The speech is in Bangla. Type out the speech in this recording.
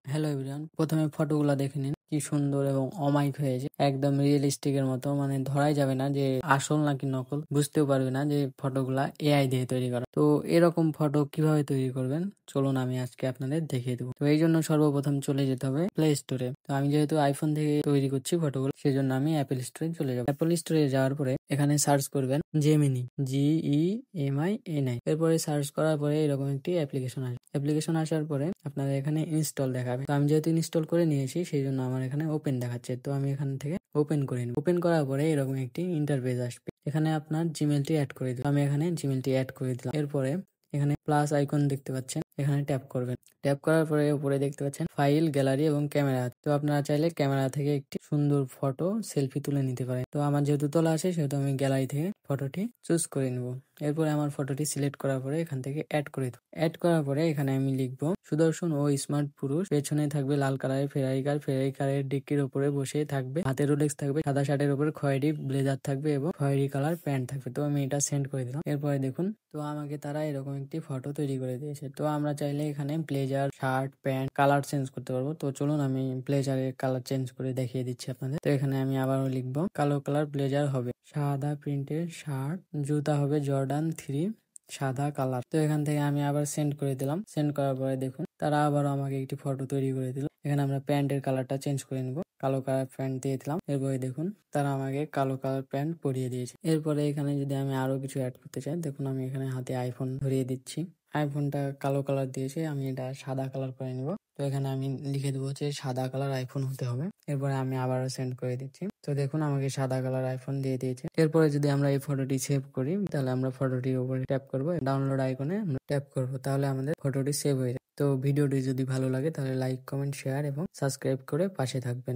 হ্যালো এভরিওয়ান, প্রথমে ফটোগুলা দেখে নিন কি সুন্দর এবং অমায়িক হয়েছে, একদম রিয়েলিস্টিক এর মতো। মানে ধরাই যাবে না যে আসল নাকি নকল, বুঝতেও পারবে না যে ফটোগুলা এআই দিয়ে তৈরি করা। তো এরকম ফটো কিভাবে তৈরি করবেন চলুন আমি আজকে আপনাদের দেখিয়ে দেবো। তো এই জন্য সর্বপ্রথম চলে যেতে হবে প্লে স্টোরে। তো আমি যেহেতু আইফোন থেকে তৈরি করছি ফটোগুলো, সেজন্য আমি অ্যাপেল স্টোরে চলে যাবো। অ্যাপেল স্টোরে যাওয়ার পরে এখানে সার্চ করবেন জেমিনি, GEMINI। এরপরে সার্চ করার পরে এরকম একটি অ্যাপ্লিকেশন আসবে। অ্যাপ্লিকেশন আসার পরে আপনাদের এখানে ইনস্টল দেখাবে। তো আমি যেহেতু ইনস্টল করে নিয়েছি সেই জন্য আমার এখানে ওপেন দেখাচ্ছে। তো আমি এখান থেকে ওপেন করে নিব। ওপেন করার পরে এরকম একটি ইন্টারফেস আসবে। এখানে আপনার জিমেলটি অ্যাড করে দিলাম। আমি এখানে জিমেলটি অ্যাড করে দিলাম। এরপরে এখানে প্লাস আইকন দেখতে পাচ্ছেন, এখানে ট্যাপ করবেন। ট্যাপ করার পরে উপরে দেখতে পাচ্ছেন ফাইল, গ্যালারি এবং ক্যামেরা। তো আপনারা চাইলে ক্যামেরা থেকে একটি সুন্দর ফটো সেলফি তুলে নিতে পারেন। তো আমার যেহেতু তোলা আছে সেহেতু আমি গ্যালারি থেকে ফটোটি চুজ করে নিব। এরপরে আমার ফটোটি সিলেক্ট করার পরে এখান থেকে অ্যাড করে দেব। অ্যাড করার পরে এখানে আমি লিখবো সুদর্শন ও স্মার্ট পুরুষ। পেছনে থাকবে লাল কালারের ফেরারি কার। ফেরারি কারের ডিক্কির উপরে বসে থাকবে, হাতে রোলেক্স থাকবে, সাদা শার্টের উপরে খয়েরি ব্লেজার থাকবে এবং খয়েরি কালার প্যান্ট থাকবে। তো আমি এটা সেন্ড করে দিলাম। এরপরে দেখুন, তো আমাকে তারা এরকম একটি ফটো তৈরি করে দিয়েছে। তো আমরা চাইলে এখানে blazer, shirt, pant colour change করতে পারবো। তো চলুন আমি ব্লেজারের কালার চেঞ্জ করে দেখিয়ে দিচ্ছি আপনাদের। তো এখানে আমি আবারও লিখবো কালো কালার ব্লেজার হবে, সাদা প্রিন্টের শার্ট, জুতা হবে জর্ডান 3 সাদা কালার। তো এখান থেকে আমি আবার সেন্ড করে দিলাম। সেন্ড করার পরে দেখুন তারা আবারও আমাকে একটি ফটো তৈরি করে দিল। এখানে আমরা প্যান্টের কালারটা চেঞ্জ করে নিব, কালো কালার প্যান্ট দিয়ে দিলাম। এরপরে দেখুন তারা আমাকে কালো কালার প্যান্ট পরিয়ে দিয়েছে। এরপরে এখানে যদি আমি আরো কিছু অ্যাড করতে চাই, দেখুন আমি এখানে হাতে আইফোন ধরিয়ে দিচ্ছি। আইফোনটা কালো কালার দিয়েছে, আমি এটা সাদা কালার করে নিব। তো এখানে আমি লিখে দেবো যে সাদা কালার আইফোন হতে হবে। এরপরে আমি আবারও সেন্ড করে দিচ্ছি। তো দেখুন আমাকে সাদা কালার আইফোন দিয়ে দিয়েছে। এরপরে যদি আমরা এই ফটোটি সেভ করি, তাহলে আমরা ফটোটির উপরে ট্যাপ করব, ডাউনলোড আইকনে আমরা ট্যাপ করব, তাহলে আমাদের ফটোটি সেভ হয়ে যাবে। তো ভিডিওটি যদি ভালো লাগে তাহলে লাইক, কমেন্ট, শেয়ার এবং সাবস্ক্রাইব করে পাশে থাকবেন।